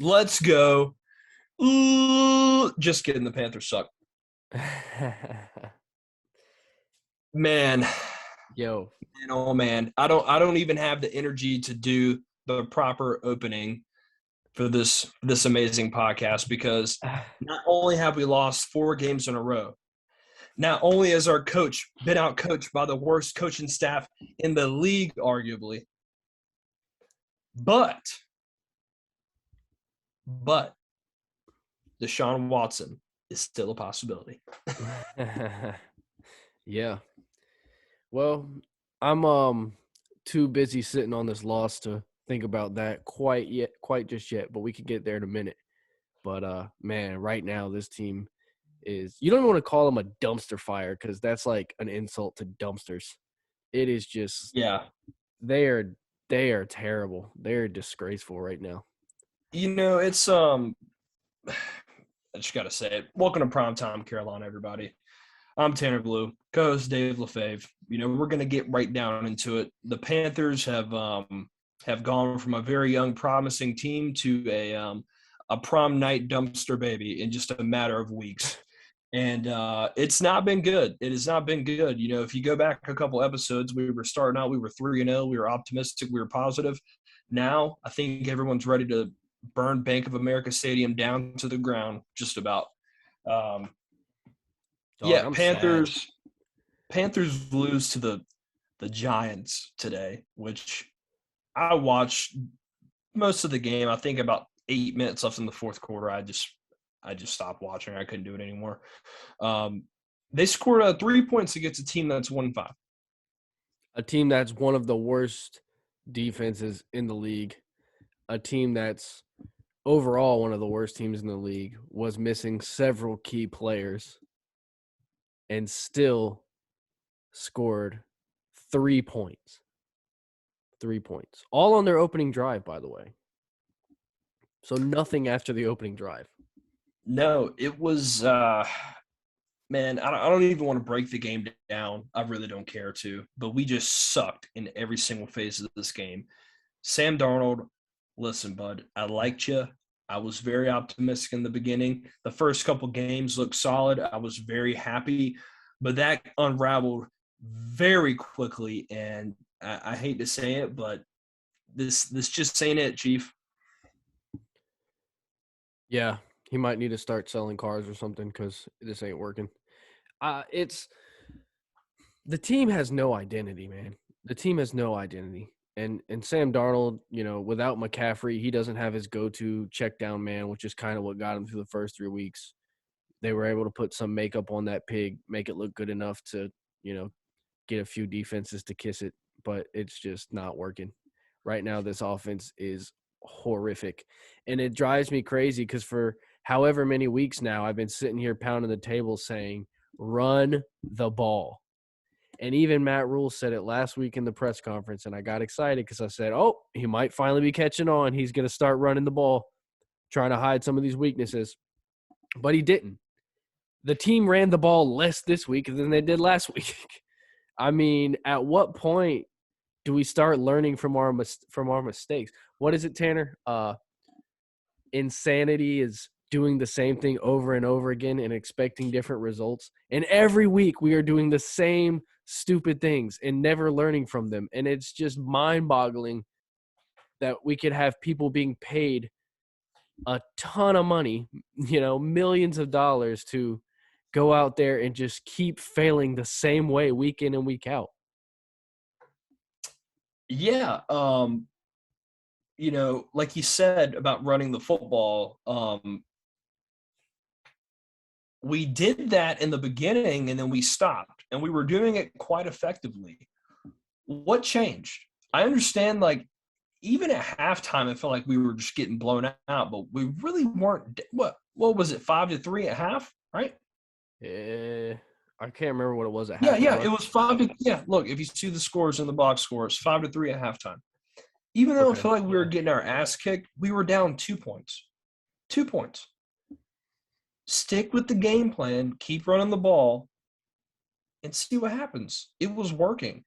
Let's go. Ooh, just kidding. The Panthers suck. Man, Yo. oh man. I don't even have the energy to do the proper opening for this amazing podcast because not only have we lost 4 games in a row, not only has our coach been out coached by the worst coaching staff in the league, arguably, but Deshaun Watson is still a possibility. Yeah. Well, I'm too busy sitting on this loss to think about that quite just yet, but we can get there in a minute. But man, right now this team is, you don't even want to call them a dumpster fire because that's like an insult to dumpsters. It is just, Yeah. they are they are terrible. They're disgraceful right now. It's I just gotta say it. Welcome to Primetime Carolina, everybody. I'm Tanner Blue, co-host Dave LaFave. We're gonna get right down into it. The Panthers have gone from a very young, promising team to a prom night dumpster baby in just a matter of weeks. And it's not been good. It has not been good. If you go back a couple episodes, we were starting out, we were 3-0, we were optimistic, we were positive. Now I think everyone's ready to burn Bank of America Stadium down to the ground, just about. Um, Dog, yeah, I'm sad. Panthers lose to the Giants today, which I watched most of the game. I think about 8 minutes left in the fourth quarter. I just stopped watching. I couldn't do it anymore. Um, they scored 3 points against a team that's 1-5. A team that's one of the worst defenses in the league, a team that's overall one of the worst teams in the league, was missing several key players and still scored 3 points. 3 points. All on their opening drive, by the way. So nothing after the opening drive. No, it was man. I don't even want to break the game down. I really don't care to, but we just sucked in every single phase of this game. Sam Darnold, listen, bud, I liked you. I was very optimistic in the beginning. The first couple games looked solid. I was very happy, but that unraveled very quickly. And I hate to say it, but this just ain't it, Chief. Yeah, he might need to start selling cars or something because this ain't working. It's the team has no identity, man. The team has no identity. And Sam Darnold, without McCaffrey, he doesn't have his go-to check down man, which is kind of what got him through the first 3 weeks. They were able to put some makeup on that pig, make it look good enough to, get a few defenses to kiss it, but it's just not working. Right now, this offense is horrific. And it drives me crazy because for however many weeks now, I've been sitting here pounding the table saying, run the ball. And even Matt Rule said it last week in the press conference, and I got excited because I said, oh, he might finally be catching on. He's going to start running the ball, trying to hide some of these weaknesses. But he didn't. The team ran the ball less this week than they did last week. I mean, at what point do we start learning from our mistakes? What is it, Tanner? Insanity is doing the same thing over and over again and expecting different results. And every week we are doing the same stupid things and never learning from them. And it's just mind-boggling that we could have people being paid a ton of money, millions of dollars to go out there and just keep failing the same way week in and week out. Yeah, like you said about running the football, we did that in the beginning and then we stopped and we were doing it quite effectively. What changed? I understand, like, even at halftime, it felt like we were just getting blown out, but we really weren't. What was it, 5-3 at half, right? I can't remember what it was at Yeah, halftime. it was 5 to yeah. Look, if you see the scores in the box scores, 5-3 at halftime. Even though it Okay. felt like we were getting our ass kicked, we were down 2 points. 2 points. Stick with the game plan, keep running the ball, and see what happens. It was working.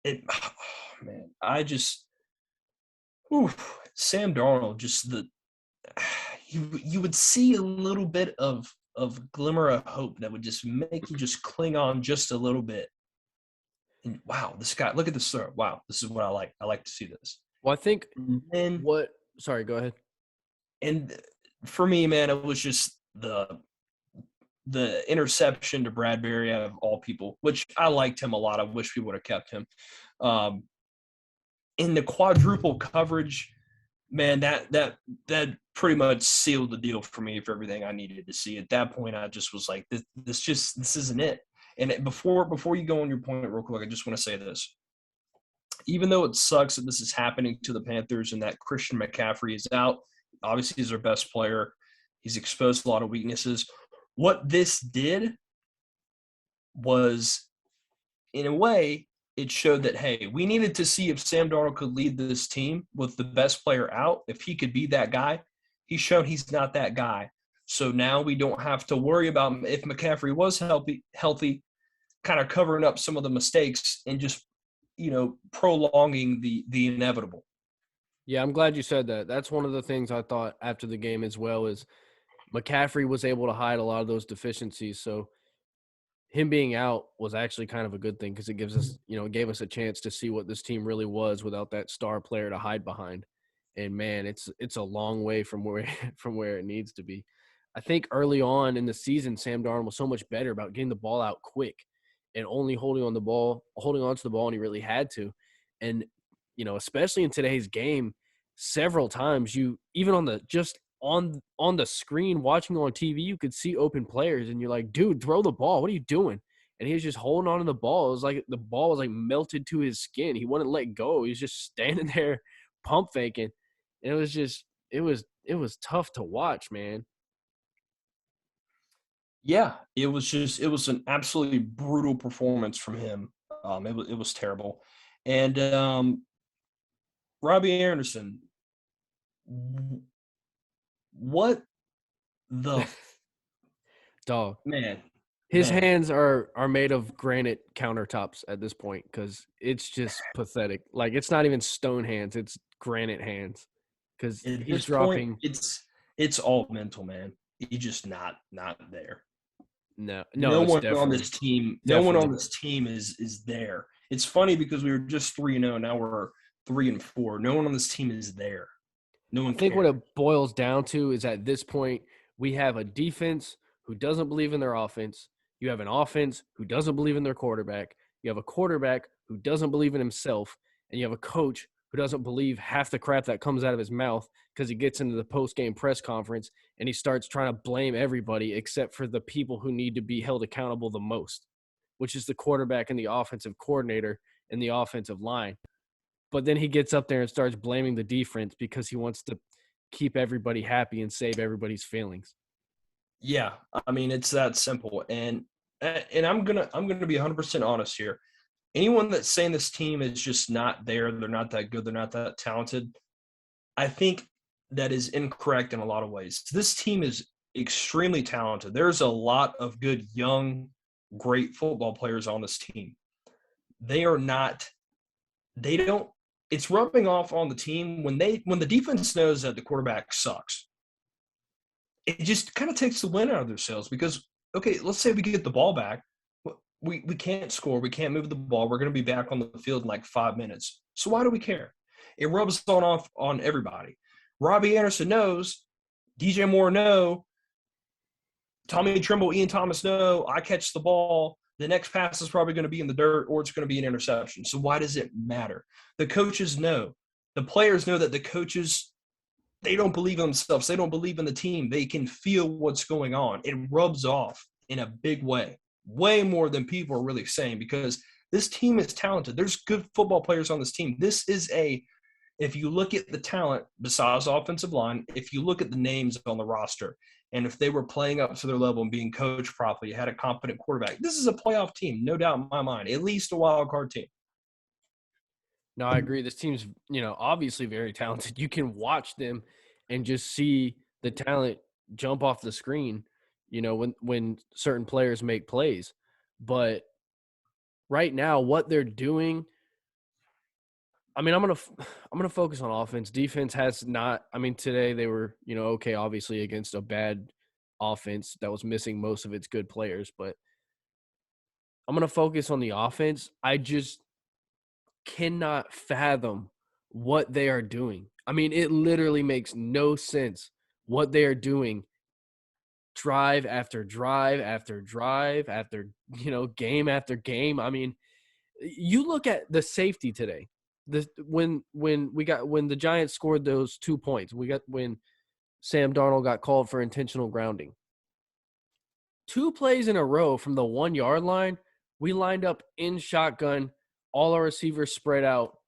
Man, Sam Darnold, just you would see a little bit of glimmer of hope that would just make you just cling on just a little bit. And wow, this guy, look at this throw. Wow, this is what I like. I like to see this. Well, I think And what sorry, go ahead. and for me, man, it was just the interception to Bradbury out of all people, which I liked him a lot. I wish we would have kept him. Um, in the quadruple coverage, man, that pretty much sealed the deal for me for everything I needed to see. At that point, I just was like, this isn't it. And before you go on your point real quick, I just want to say this. Even though it sucks that this is happening to the Panthers and that Christian McCaffrey is out, obviously he's their best player. He's exposed a lot of weaknesses. What this did was, in a way, it showed that, hey, we needed to see if Sam Darnold could lead this team with the best player out, if he could be that guy. He's shown he's not that guy. So now we don't have to worry about if McCaffrey was healthy, kind of covering up some of the mistakes and just, prolonging the inevitable. Yeah, I'm glad you said that. That's one of the things I thought after the game as well is McCaffrey was able to hide a lot of those deficiencies. So him being out was actually kind of a good thing because it gives us, it gave us a chance to see what this team really was without that star player to hide behind. And man, it's a long way from where from where it needs to be. I think early on in the season, Sam Darnold was so much better about getting the ball out quick and only holding on to the ball when he really had to. And especially in today's game, several times you even on the just on the screen watching on TV, you could see open players and you're like, dude, throw the ball. What are you doing? And he was just holding on to the ball. It was like the ball was like melted to his skin. He wouldn't let go. He was just standing there pump faking. And it was tough to watch, man. Yeah, it was an absolutely brutal performance from him. It was terrible. And Robbie Anderson, what the Dog. man, His man? hands are made of granite countertops at this point because it's just pathetic. Like it's not even stone hands; it's granite hands. Because At he's this point, dropping. it's all mental, man. He's just not there. No, No it's one on definitely this team, no one on definitely. this team is there. It's funny because we were just 3-0, now we're 3-4. No one on this team is there. No I one think what cares. it boils down to is at this point, we have a defense who doesn't believe in their offense. You have an offense who doesn't believe in their quarterback. You have a quarterback who doesn't believe in himself. And you have a coach who doesn't believe half the crap that comes out of his mouth because he gets into the post-game press conference and he starts trying to blame everybody except for the people who need to be held accountable the most, which is the quarterback and the offensive coordinator and the offensive line. But then he gets up there and starts blaming the defense because he wants to keep everybody happy and save everybody's feelings. Yeah, I mean it's that simple. And I'm gonna be 100% honest here. Anyone that's saying this team is just not there, they're not that good, they're not that talented, I think that is incorrect in a lot of ways. This team is extremely talented. There's a lot of good young, great football players on this team. They are not. They don't. It's rubbing off on the team when the defense knows that the quarterback sucks. It just kind of takes the wind out of their sails because, okay, let's say we get the ball back. We can't score. We can't move the ball. We're going to be back on the field in like 5 minutes. So why do we care? It rubs on off on everybody. Robbie Anderson knows. DJ Moore no. Tommy Trimble, Ian Thomas no. I catch the ball. The next pass is probably going to be in the dirt or it's going to be an interception. So why does it matter? The coaches know. The players know that the coaches, they don't believe in themselves. They don't believe in the team. They can feel what's going on. It rubs off in a big way more than people are really saying because this team is talented. There's good football players on this team. This is if you look at the talent besides offensive line, if you look at the names on the roster, and if they were playing up to their level and being coached properly, had a competent quarterback, this is a playoff team, no doubt in my mind, at least a wild card team. No, I agree. This team's, obviously very talented. You can watch them and just see the talent jump off the screen, when certain players make plays. But right now, what they're doing, I mean, I'm gonna focus on offense. Defense has not. I mean, today they were okay, obviously against a bad offense that was missing most of its good players, but I'm gonna focus on the offense. I just cannot fathom what they are doing. I mean, it literally makes no sense what they are doing. Drive after drive after drive after game after game. I mean, you look at the safety today. When the Giants scored those 2 points, when Sam Darnold got called for intentional grounding. 2 plays in a row from the 1-yard line, we lined up in shotgun, all our receivers spread out,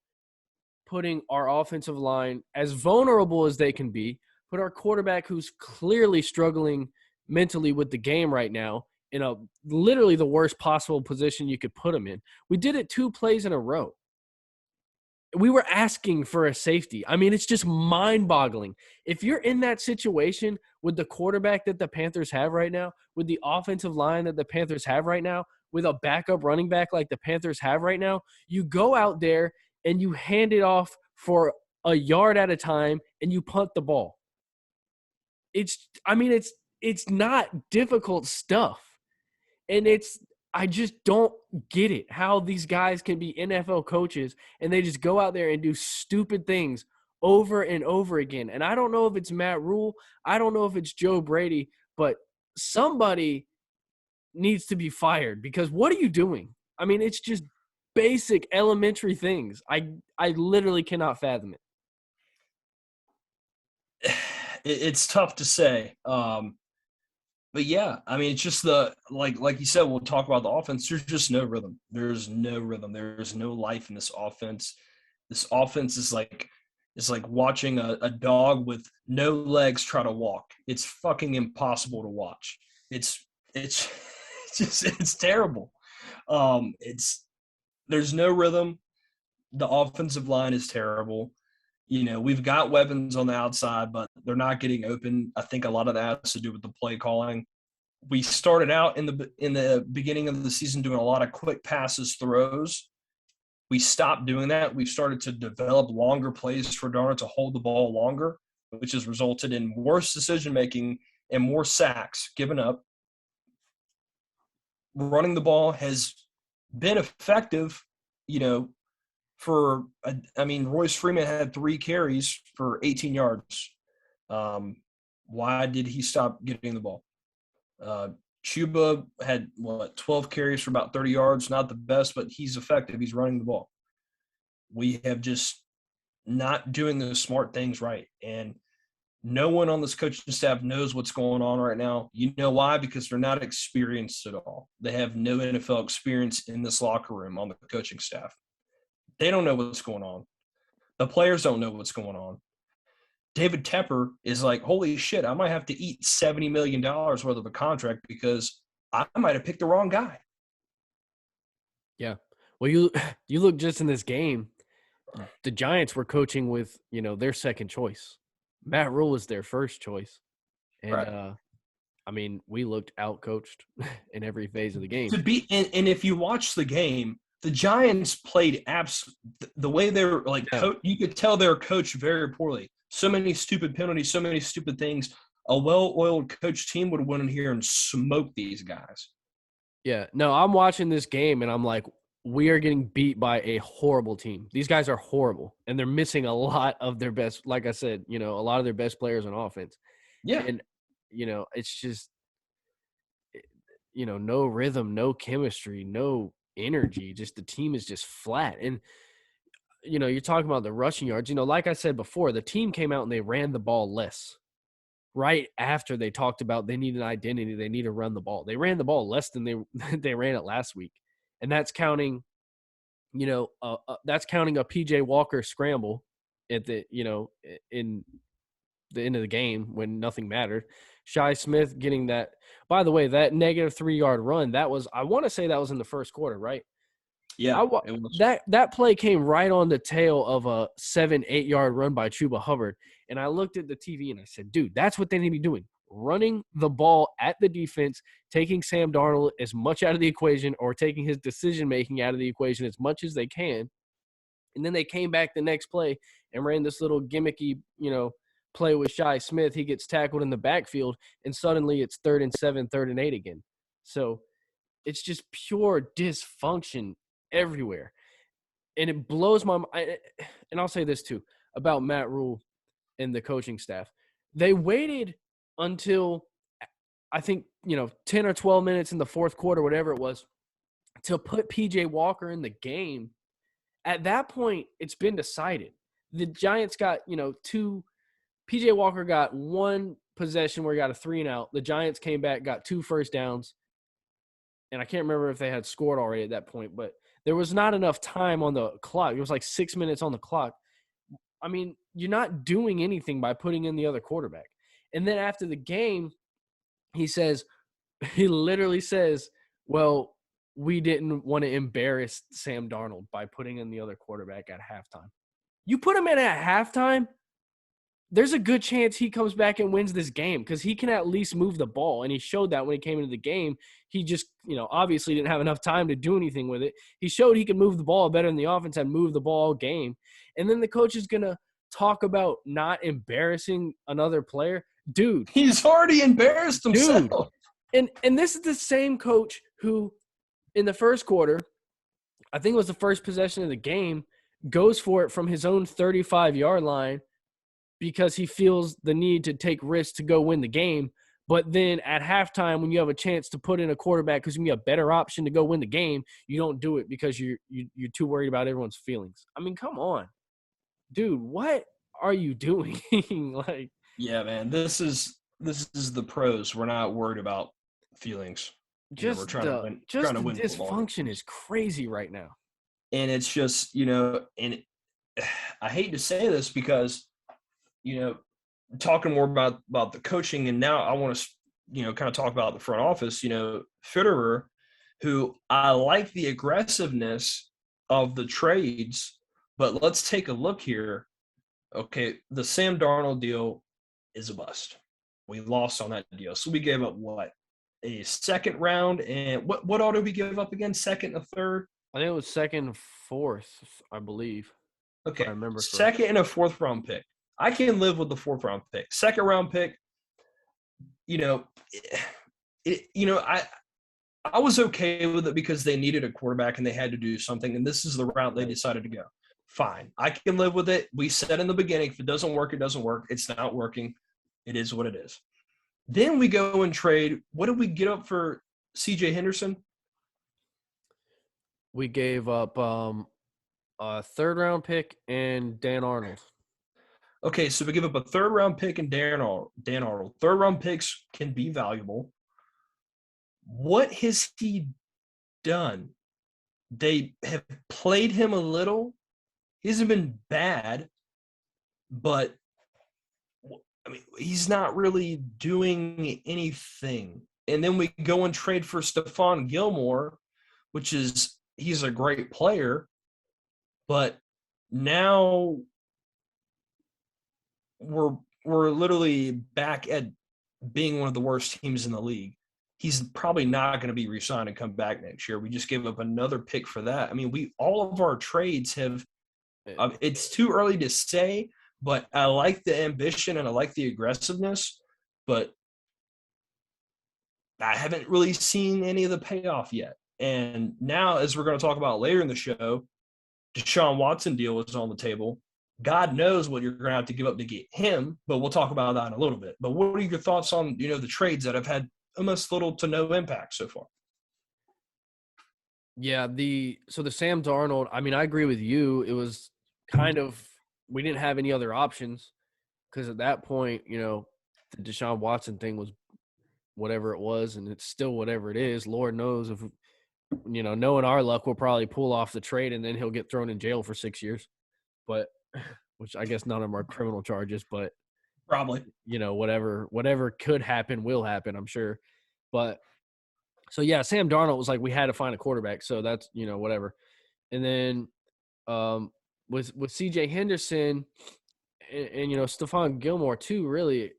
putting our offensive line as vulnerable as they can be, put our quarterback who's clearly struggling mentally with the game right now in a literally the worst possible position you could put him in. We did it 2 plays in a row. We were asking for a safety. I mean, it's just mind-boggling. If you're in that situation with the quarterback that the Panthers have right now, with the offensive line that the Panthers have right now, with a backup running back like the Panthers have right now, you go out there and you hand it off for a yard at a time and you punt the ball. It's not difficult stuff. And I just don't get it how these guys can be NFL coaches and they just go out there and do stupid things over and over again. And I don't know if it's Matt Rule, I don't know if it's Joe Brady, but somebody needs to be fired because what are you doing? I mean, it's just basic elementary things. I literally cannot fathom it. It's tough to say. But yeah, I mean, it's just like you said, we'll talk about the offense. There's just no rhythm. There's no rhythm. There's no life in this offense. This offense is like it's like watching a dog with no legs try to walk. It's fucking impossible to watch. It's it's terrible. It's there's no rhythm. The offensive line is terrible. We've got weapons on the outside, but they're not getting open. I think a lot of that has to do with the play calling. We started out in the beginning of the season doing a lot of quick passes, throws. We stopped doing that. We've started to develop longer plays for Darnold to hold the ball longer, which has resulted in worse decision making and more sacks given up. Running the ball has been effective, Royce Freeman had 3 carries for 18 yards. Why did he stop getting the ball? Chuba had 12 carries for about 30 yards. Not the best, but he's effective. He's running the ball. We have just not doing the smart things right. And no one on this coaching staff knows what's going on right now. You know why? Because they're not experienced at all. They have no NFL experience in this locker room on the coaching staff. They don't know what's going on. The players don't know what's going on. David Tepper is like, holy shit, I might have to eat $70 million worth of a contract because I might have picked the wrong guy. Yeah. Well, you look just in this game, the Giants were coaching with, their second choice. Matt Rule was their first choice. And, right. We looked out-coached in every phase of the game. And if you watch the game, the Giants played the way they were you could tell they were coached very poorly. So many stupid penalties, so many stupid things. A well-oiled coach team would have went in here and smoked these guys. Yeah. No, I'm watching this game, and I'm like, we are getting beat by a horrible team. These guys are horrible, and they're missing a lot of their best, like I said, a lot of their best players on offense. Yeah. And, it's just, no rhythm, no chemistry, no energy. Just the team is just flat. And, you're talking about the rushing yards. Like I said before, the team came out and they ran the ball less. Right after they talked about they need an identity, they need to run the ball. They ran the ball less than they ran it last week, and that's counting, that's counting a PJ Walker scramble at the in the end of the game when nothing mattered. Shi Smith getting that. By the way, that negative 3-yard run, I want to say that was in the first quarter, right? Yeah, it was. That play came right on the tail of a 7-8 yard run by Chuba Hubbard. And I looked at the TV and I said, dude, that's what they need to be doing. Running the ball at the defense, taking Sam Darnold as much out of the equation or taking his decision-making out of the equation as much as they can And then they came back the next play and ran this little gimmicky, play with Shi Smith. He gets tackled in the backfield, and suddenly it's 3rd and 7, 3rd and 8 again. So it's just pure dysfunction everywhere. And it blows my mind. And I'll say this too about Matt Rule and the coaching staff. They waited until I think, 10 or 12 minutes in the fourth quarter, whatever it was, to put PJ Walker in the game. At that point, it's been decided. The Giants got, two. PJ Walker got one possession where he got a 3-and-out. The Giants came back, got 2 first downs. And I can't remember if they had scored already at that point, but there was not enough time on the clock. It was like 6 minutes on the clock. I mean, you're not doing anything by putting in the other quarterback. And then after the game, he literally says, well, we didn't want to embarrass Sam Darnold by putting in the other quarterback at halftime. You put him in at halftime, there's a good chance he comes back and wins this game because he can at least move the ball. And he showed that when he came into the game. He just, obviously didn't have enough time to do anything with it. He showed he could move the ball better than the offense had moved the ball all game. And then the coach is going to talk about not embarrassing another player. Dude. He's already embarrassed himself. Dude. And this is the same coach who, in the first quarter, I think it was the first possession of the game, goes for it from his own 35-yard line because he feels the need to take risks to go win the game. But then at halftime, when you have a chance to put in a quarterback who's going to be a better option to go win the game, you don't do it because you're too worried about everyone's feelings. I mean, come on. Dude, what are you doing? Yeah, man, this is the pros. We're not worried about feelings. We're trying to win. The dysfunction is crazy right now. And it's just, and I hate to say this because, talking more about the coaching, and now I want to, kind of talk about the front office, Fitterer, who I like the aggressiveness of the trades, but let's take a look here. Okay, the Sam Darnold deal is a bust. We lost on that deal. So we gave up what? A second round, and what all did we give up again? Second and a third? I think it was second and fourth, I believe. Okay, I remember second and a 4th round pick. I can live with the 4th round pick. Second round pick, I was okay with it because they needed a quarterback and they had to do something, and this is the route they decided to go. Fine, I can live with it. We said in the beginning, if it doesn't work, it doesn't work. It's not working. It is what it is. Then we go and trade. What did we get up for C.J. Henderson? We gave up a 3rd round pick and Dan Arnold. Okay, so we give up a 3rd round pick and Dan Arnold. 3rd round picks can be valuable. What has he done? They have played him a little. He hasn't been bad, but I mean, he's not really doing anything. And then we go and trade for Stephon Gilmore, which is he's a great player, but now we're literally back at being one of the worst teams in the league. He's probably not going to be re-signed and come back next year. We just gave up another pick for that. I mean, all of our trades have it's too early to say, but I like the ambition and I like the aggressiveness, but I haven't really seen any of the payoff yet. And now, as we're going to talk about later in the show, Deshaun Watson deal is on the table. God knows what you're going to have to give up to get him, but we'll talk about that in a little bit. But what are your thoughts on, the trades that have had almost little to no impact so far? Yeah, so the Sam Darnold, I mean, I agree with you. It was kind of we didn't have any other options because at that point, the Deshaun Watson thing was whatever it was, and it's still whatever it is. Lord knows if, knowing our luck, we'll probably pull off the trade and then he'll get thrown in jail for 6 years. But which I guess none of them are criminal charges, but probably, whatever could happen will happen, I'm sure. But so yeah, Sam Darnold was like, we had to find a quarterback. So that's, whatever. And then with CJ Henderson and Stephon Gilmore too, really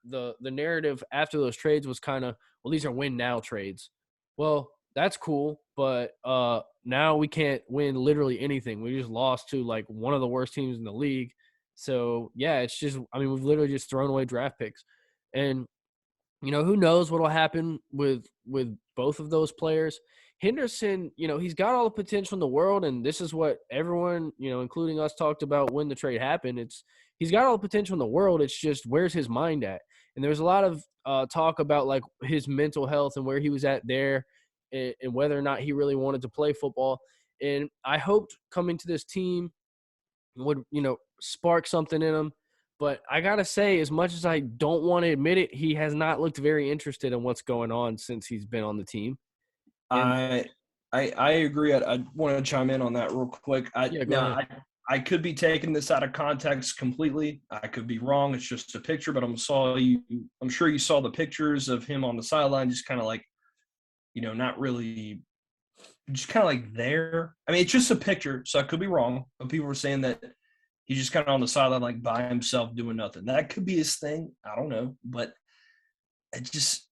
the narrative after those trades was kind of, well, these are win now trades. Well, that's cool. But now we can't win literally anything. We just lost to like one of the worst teams in the league. So yeah, it's just, I mean, we've literally just thrown away draft picks. And who knows what'll happen with both of those players. Henderson, he's got all the potential in the world, and this is what everyone, including us, talked about when the trade happened. He's got all the potential in the world. It's just where's his mind at? And there's a lot of talk about like his mental health and where he was at there, and whether or not he really wanted to play football. And I hoped coming to this team would, spark something in him. But I got to say, as much as I don't want to admit it, he has not looked very interested in what's going on since he's been on the team. And I agree. I want to chime in on that real quick. yeah, go Now, ahead. I could be taking this out of context completely. I could be wrong. It's just a picture, but I'm sure you saw the pictures of him on the sideline, just kind of like, not really, just kind of like there. I mean, it's just a picture, so I could be wrong. But people were saying that he's just kind of on the sideline, like by himself, doing nothing. That could be his thing. I don't know, but it just,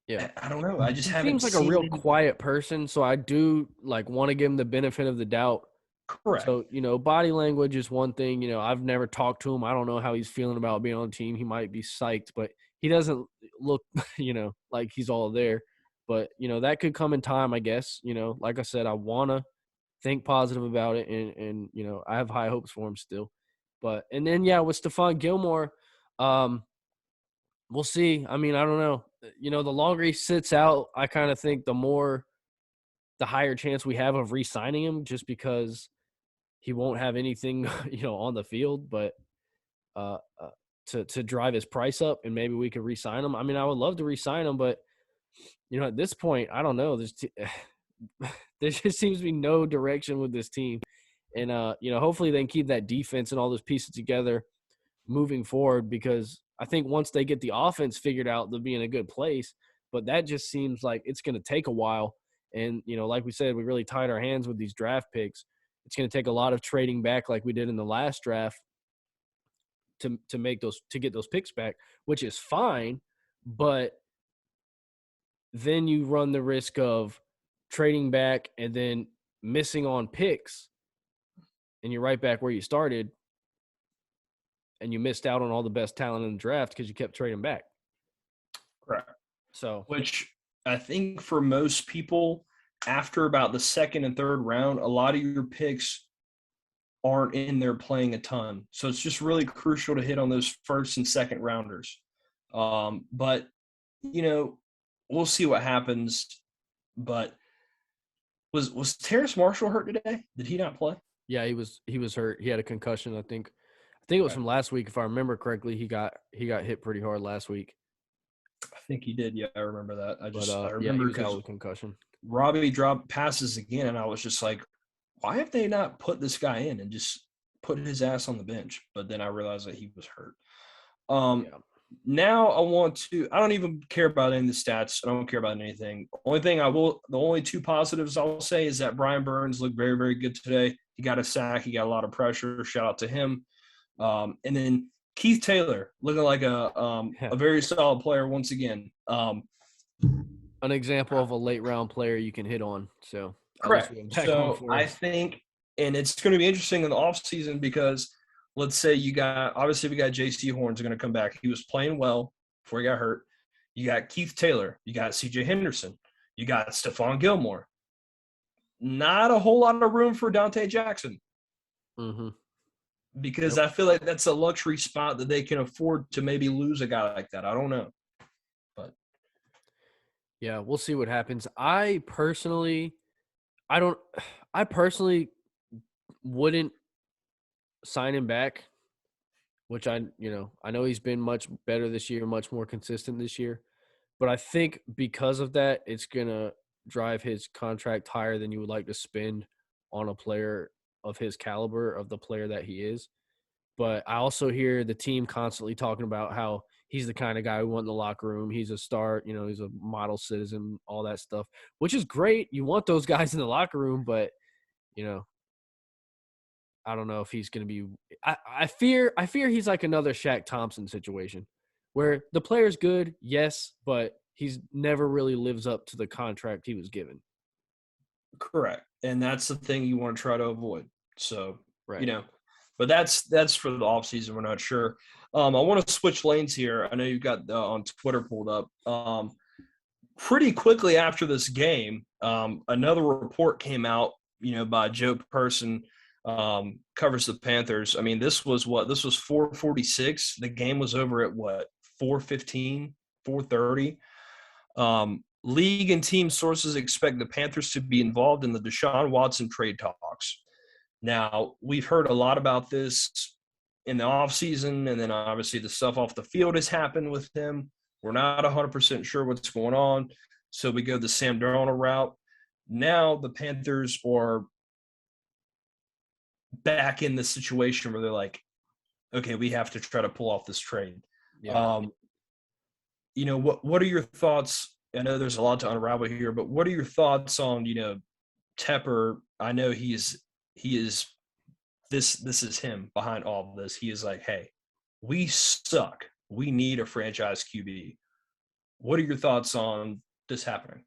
Yeah. I don't know. I just He haven't seems like a seen real it. quiet person, so I do like want to give him the benefit of the doubt. Correct. So, body language is one thing. I've never talked to him. I don't know how he's feeling about being on the team. He might be psyched, but he doesn't look, like he's all there. But, that could come in time, I guess. Like I said, I want to think positive about it, and I have high hopes for him still. But and then yeah, with Stephon Gilmore, we'll see. I mean, I don't know. The longer he sits out, I kind of think the higher chance we have of re-signing him, just because he won't have anything on the field, but uh, uh to drive his price up, and maybe we could re-sign him. I mean, I would love to re-sign him, but at this point, I don't know. There just seems to be no direction with this team. And, hopefully they can keep that defense and all those pieces together moving forward, because I think once they get the offense figured out, they'll be in a good place. But that just seems like it's going to take a while. And, like we said, we really tied our hands with these draft picks. It's going to take a lot of trading back like we did in the last draft to get those picks back, which is fine. But then you run the risk of trading back and then missing on picks, and you're right back where you started, and you missed out on all the best talent in the draft because you kept trading back. Correct. So, Which I think for most people, after about the second and third round, a lot of your picks aren't in there playing a ton. So it's just really crucial to hit on those first and second rounders. But, we'll see what happens. But was Terrace Marshall hurt today? Did he not play? yeah, he was hurt. He had a concussion, I think. I think it was Okay. from last week, if I remember correctly. He got hit pretty hard last week. I think he did. Yeah, I remember that. I Yeah, he remember was out because with concussion. Robbie dropped passes again, and I was just like, why have they not put this guy in and just put his ass on the bench? But then I realized that he was hurt. Yeah. Now I don't even care about any of the stats. I don't care about anything. The only two positives I'll say is that Brian Burns looked very, very good today. He got a sack. He got a lot of pressure. Shout out to him. And then Keith Taylor looking like a very solid player once again. An example of a late round player you can hit on. So at least Correct. we went back on So for I him. think, and it's going to be interesting in the offseason because let's say we got J.C. Horn's going to come back. He was playing well before he got hurt. You got Keith Taylor. You got C.J. Henderson. You got Stephon Gilmore. Not a whole lot of room for Dante Jackson Mm-hmm. because Nope. I feel like that's a luxury spot that they can afford to maybe lose a guy like that. I don't know. But Yeah, we'll see what happens. I personally I don't I personally wouldn't sign him back, which I know he's been much better this year, much more consistent this year. But I think because of that, it's gonna drive his contract higher than you would like to spend on a player of his caliber, of the player that he is. But I also hear the team constantly talking about how he's the kind of guy we want in the locker room. He's a star, he's a model citizen, all that stuff, which is great. You want those guys in the locker room, but you know, I don't know if he's going to be. I fear he's like another Shaq Thompson situation, where the player's good, yes, but he's never really lives up to the contract he was given. correct. and that's the thing you want to try to avoid. So, Right. but that's for the offseason. We're not sure. I want to switch lanes here. I know you've got on Twitter pulled up. Pretty quickly after this game, another report came out, by Joe Person, covers the Panthers. I mean, this was 4:46. The game was over at what, 4:15, 4:30. League and team sources expect the Panthers to be involved in the Deshaun Watson trade talks. Now, we've heard a lot about this in the offseason, and then obviously the stuff off the field has happened with him. We're not 100% sure what's going on, so we go the Sam Darnold route. Now the Panthers are back in the situation where they're like, okay, we have to try to pull off this trade. Yeah. What are your thoughts? I know there's a lot to unravel here, but what are your thoughts on, Tepper? I know he is this is him behind all of this. He is like, hey, we suck. We need a franchise QB. What are your thoughts on this happening?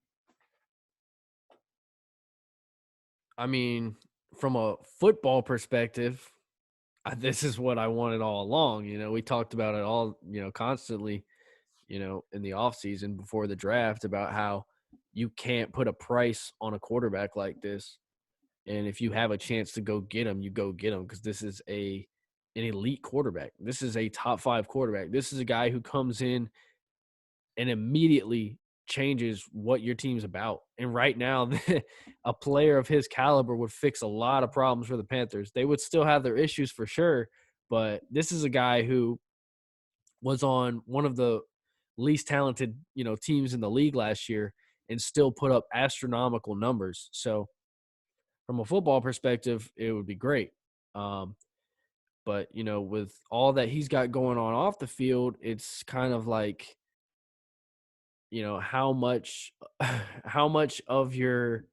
I mean, from a football perspective, this is what I wanted all along. We talked about it all, constantly, in the offseason before the draft about how you can't put a price on a quarterback like this. And if you have a chance to go get him, you go get him because this is an elite quarterback. This is a top 5 quarterback. This is a guy who comes in and immediately changes what your team's about. And right now, a player of his caliber would fix a lot of problems for the Panthers. They would still have their issues for sure, but this is a guy who was on one of the least talented, teams in the league last year and still put up astronomical numbers. So from a football perspective, it would be great. But, with all that he's got going on off the field, it's kind of like, how much of your,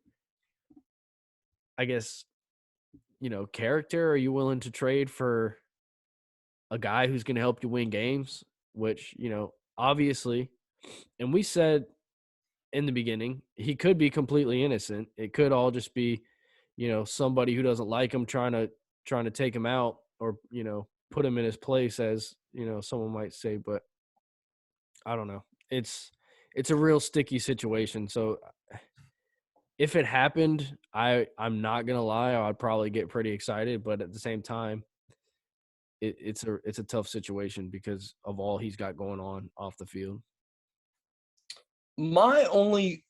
I guess, character are you willing to trade for a guy who's going to help you win games, which, obviously, and we said in the beginning, he could be completely innocent. It could all just be, somebody who doesn't like him trying to take him out or, put him in his place, as, someone might say, but I don't know. It's a real sticky situation. So if it happened, I'm not gonna lie, I'd probably get pretty excited, but at the same time, it's a tough situation because of all he's got going on off the field. My only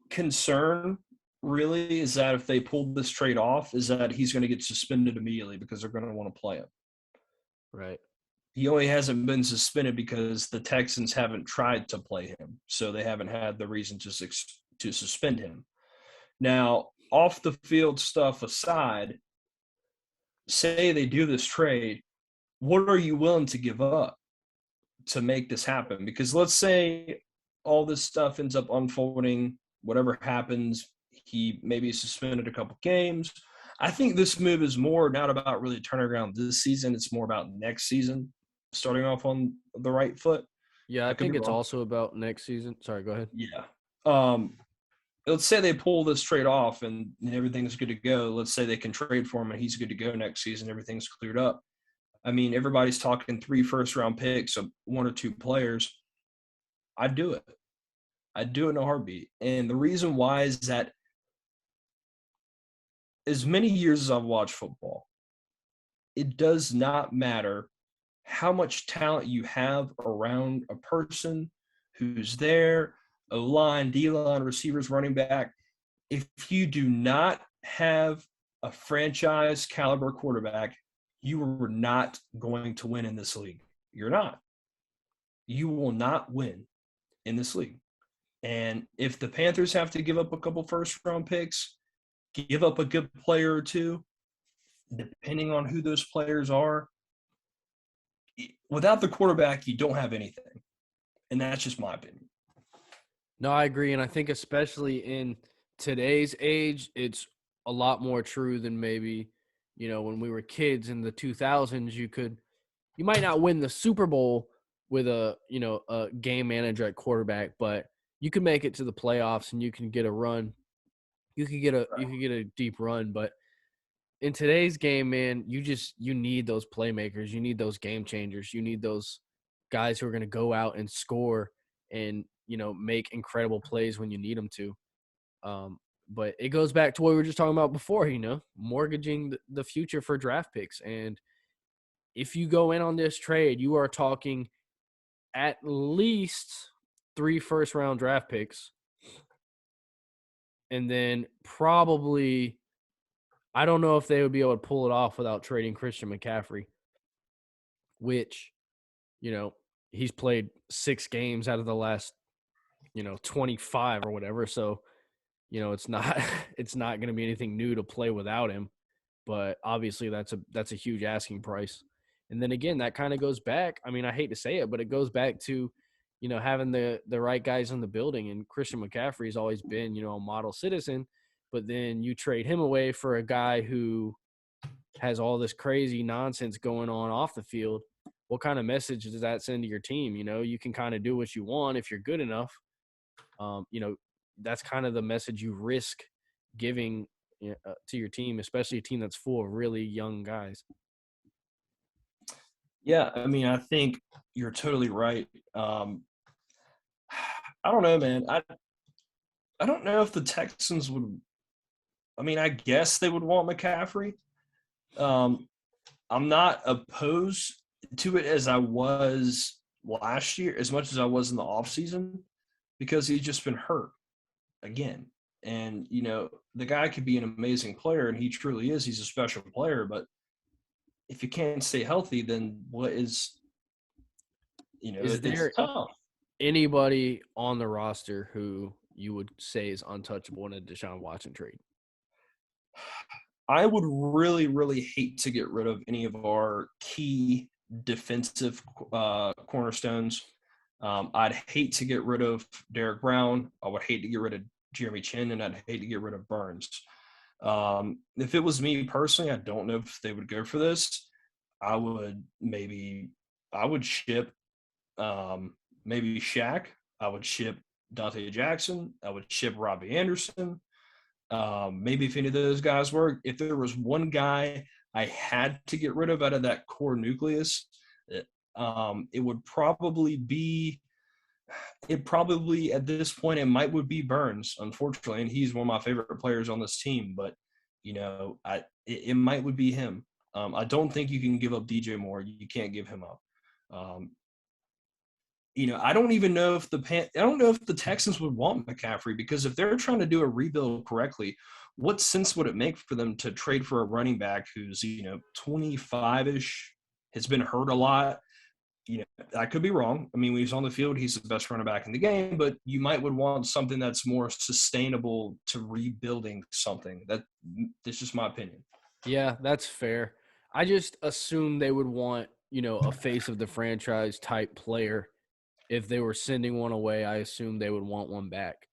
concern really is that if they pulled this trade off, is that he's going to get suspended immediately because they're going to want to play him. Right. He only hasn't been suspended because the Texans haven't tried to play him, so they haven't had the reason to suspend him. Now, off the field stuff aside, say they do this trade, what are you willing to give up to make this happen? Because let's say all this stuff ends up unfolding, whatever happens, he maybe suspended a couple games. I think this move is more not about really turning around this season. It's more about next season, starting off on the right foot. Yeah, I I could think be it's wrong. also about next season. Sorry, go ahead. Yeah. Let's say they pull this trade off and everything's good to go. Let's say they can trade for him and he's good to go next season. Everything's cleared up. I mean, everybody's talking 3 first-round picks of 1 or 2 players. I'd do it. I'd do it in a heartbeat. And the reason why is that as many years as I've watched football, it does not matter how much talent you have around a person who's there, O-line, D-line, receivers, running back. If you do not have a franchise caliber quarterback, you are not going to win in this league. You're not. You will not win in this league. And if the Panthers have to give up a couple first-round picks, give up a good player or two, depending on who those players are, without the quarterback, you don't have anything. And that's just my opinion. No, I agree, and I think especially in today's age, it's a lot more true than maybe, when we were kids in the 2000s. You might not win the Super Bowl with a game manager at quarterback, but you can make it to the playoffs and you can get a run you could get a deep run, but in today's game, man, you need those playmakers, you need those game changers, you need those guys who are going to go out and score and make incredible plays when you need them to. Um, but it goes back to what we were just talking about before, mortgaging the future for draft picks. And if you go in on this trade, you are talking at least 3 first-round draft picks, and then probably I don't know if they would be able to pull it off without trading Christian McCaffrey, which, he's played 6 games out of the last, 25 or whatever. So, it's not it's not going to be anything new to play without him. But obviously that's a huge asking price. And then again, that kind of goes back. I mean, I hate to say it, but it goes back to, having the right guys in the building. And Christian McCaffrey has always been, a model citizen. But then you trade him away for a guy who has all this crazy nonsense going on off the field. What kind of message does that send to your team? You can kind of do what you want if you're good enough. That's kind of the message you risk giving to your team, especially a team that's full of really young guys. Yeah, I mean, I think you're totally right. I don't know, man. I don't know if the Texans would. I mean, I guess they would want McCaffrey. I'm not opposed to it as I was last year, as much as I was in the offseason, because he's just been hurt again. And, the guy could be an amazing player, and he truly is. He's a special player. But if you can't stay healthy, then what is, Is it's there tough. anybody on the roster who you would say is untouchable in a Deshaun Watson trade? I would really, really hate to get rid of any of our key defensive cornerstones. I'd hate to get rid of Derek Brown. I would hate to get rid of Jeremy Chin, and I'd hate to get rid of Burns. If it was me personally, I don't know if they would go for this. I would ship maybe Shaq. I would ship Dante Jackson. I would ship Robbie Anderson. Maybe if any of those guys work. If there was one guy I had to get rid of out of that core nucleus, it would probably be at this point would be Burns, unfortunately, and he's one of my favorite players on this team. But it might would be him. I don't think you can give up DJ Moore. You can't give him up. I don't even know if the Texans would want McCaffrey, because if they're trying to do a rebuild correctly, what sense would it make for them to trade for a running back who's 25-ish, has been hurt a lot? I could be wrong. I mean, when he's on the field, he's the best running back in the game, but you would want something that's more sustainable to rebuilding something. That's just my opinion. Yeah, that's fair. I just assume they would want, a face of the franchise type player. If they were sending one away, I assume they would want one back.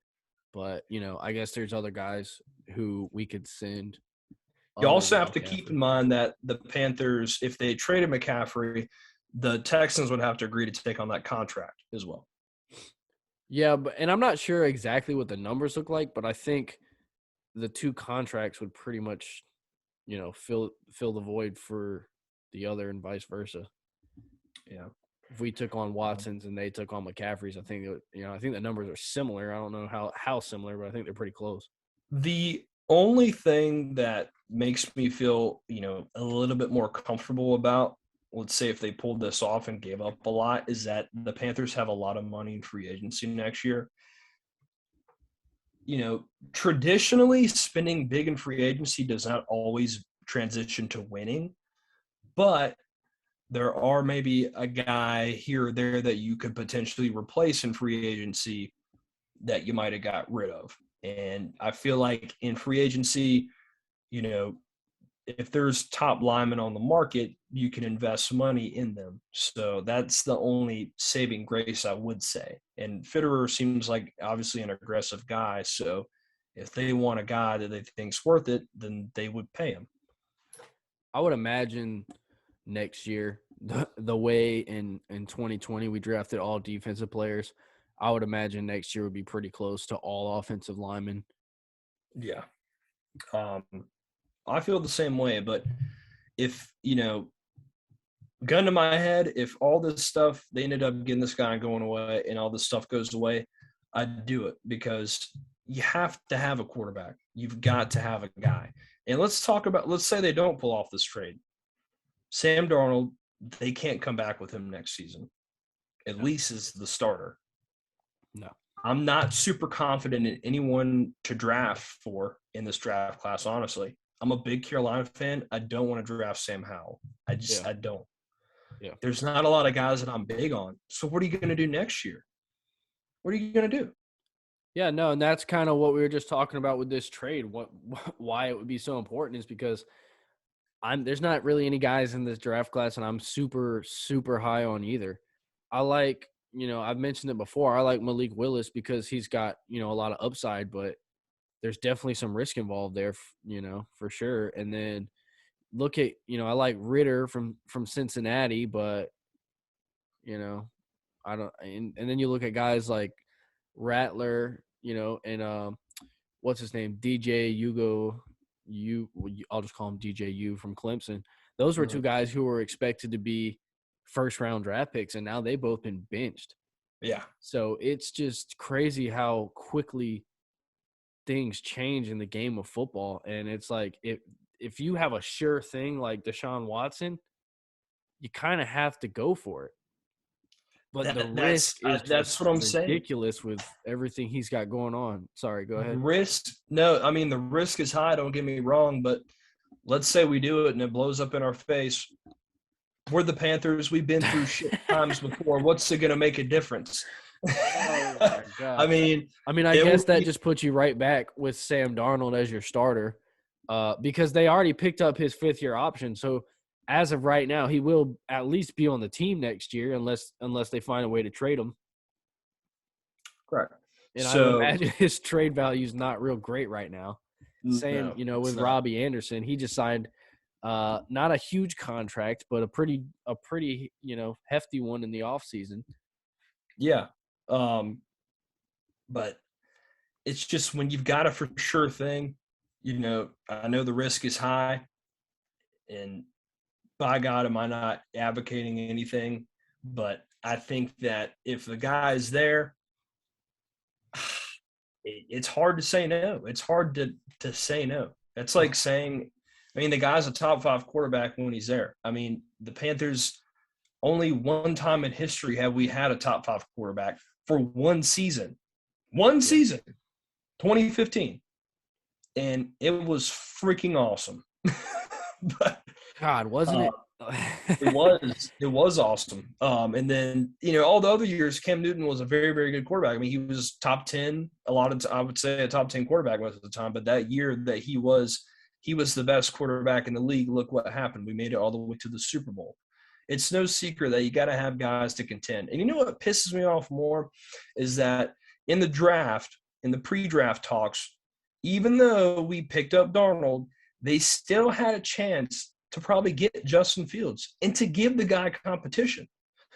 But, I guess there's other guys who we could send. You also have to keep in mind that the Panthers, if they traded McCaffrey, the Texans would have to agree to take on that contract as well. Yeah, and I'm not sure exactly what the numbers look like, but I think the 2 contracts would pretty much, fill the void for the other and vice versa. Yeah. If we took on Watson's and they took on McCaffrey's, I think I think the numbers are similar. I don't know how similar, but I think they're pretty close. The only thing that makes me feel, a little bit more comfortable about, let's say, if they pulled this off and gave up a lot, is that the Panthers have a lot of money in free agency next year. Traditionally, spending big in free agency does not always transition to winning, but there are maybe a guy here or there that you could potentially replace in free agency that you might have got rid of. And I feel like in free agency, if there's top linemen on the market, you can invest money in them. So that's the only saving grace, I would say. And Fitterer seems like obviously an aggressive guy. So if they want a guy that they think's worth it, then they would pay him. I would imagine next year, the way in 2020 we drafted all defensive players, I would imagine next year would be pretty close to all offensive linemen. Yeah. Um, I feel the same way, but if, gun to my head, if all this stuff, they ended up getting this guy going away and all this stuff goes away, I'd do it because you have to have a quarterback. You've got to have a guy. And let's say they don't pull off this trade. Sam Darnold, they can't come back with him next season, at least as the starter. No. I'm not super confident in anyone to draft for in this draft class, honestly. I'm a big Carolina fan. I don't want to draft Sam Howell. I don't. Yeah. There's not a lot of guys that I'm big on. So what are you going to do next year? What are you going to do? Yeah, no, and that's kind of what we were just talking about with this trade. Why it would be so important is because there's not really any guys in this draft class, and I'm super, super high on either. I like, I've mentioned it before. I like Malik Willis because he's got, a lot of upside, but there's definitely some risk involved there, for sure. And then look at, I like Ritter from Cincinnati, but I don't. And then you look at guys like Rattler, and what's his name, DJ Hugo. I'll just call him DJU from Clemson. Those were two guys who were expected to be first round draft picks, and now they've both been benched. Yeah. So it's just crazy how quickly things change in the game of football. And it's like if you have a sure thing like Deshaun Watson, you kind of have to go for it. But the risk is that's just what I'm saying. ridiculous with everything he's got going on. Sorry, go ahead. The risk is high, don't get me wrong, but let's say we do it and it blows up in our face. We're the Panthers. We've been through shit times before. What's it going to make a difference? Oh my God. I it guess would that be- just puts you right back with Sam Darnold as your starter, because they already picked up his fifth-year option. So as of right now, he will at least be on the team next year, unless they find a way to trade him. Correct. And I would imagine his trade value is not real great right now. Same, with Robbie Anderson, he just signed not a huge contract, but a pretty hefty one in the offseason. Yeah. But it's just when you've got a for sure thing, I know the risk is high, and by God, am I not advocating anything? But I think that if the guy is there, it's hard to say no. It's hard to say no. That's like saying, the guy's a top 5 quarterback when he's there. The Panthers, only one time in history have we had a top 5 quarterback for one season. One season, 2015. And it was freaking awesome. But God, wasn't it? it was awesome. And then, all the other years, Cam Newton was a very, very good quarterback. He was top 10, I would say a top 10 quarterback most of the time. But that year that he was the best quarterback in the league. Look what happened. We made it all the way to the Super Bowl. It's no secret that you got to have guys to contend. And you know what pisses me off more is that in the draft, in the pre-draft talks, even though we picked up Darnold, they still had a chance to probably get Justin Fields and to give the guy competition.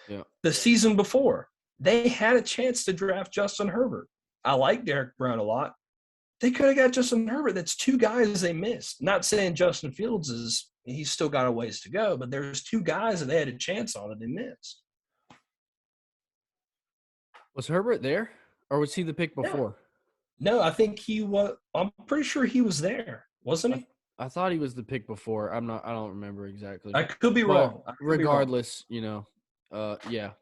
Yeah. The season before, they had a chance to draft Justin Herbert. I like Derek Brown a lot. They could have got Justin Herbert. That's 2 guys they missed. Not saying Justin Fields he's still got a ways to go, but there's 2 guys that they had a chance on and they missed. Was Herbert there, or was he the pick before? No, I think he was. I'm pretty sure he was there, wasn't he? I thought he was the pick before. I don't remember exactly. I could be wrong. Regardless, yeah,